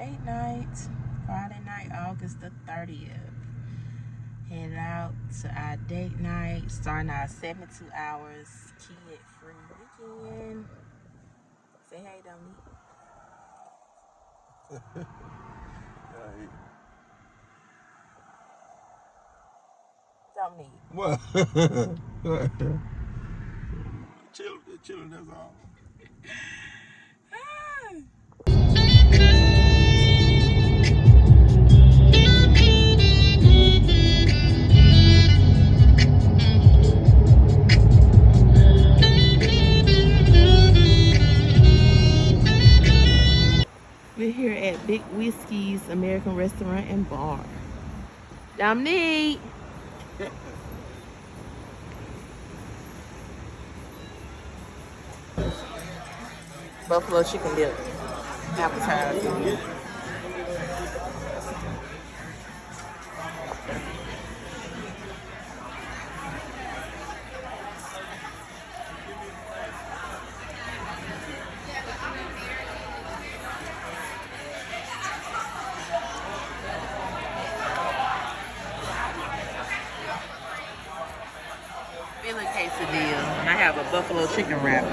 date night. Friday night, August the 30th. Headed out to our date night, starting our 72 hours kid-free weekend. Say hey, Dominique. Dominique. What? Chilling, that's all. We're here at Big Whiskey's American Restaurant and Bar. Dominique. Buffalo chicken dip appetizer. Philly quesadilla, and I have a buffalo chicken wrap.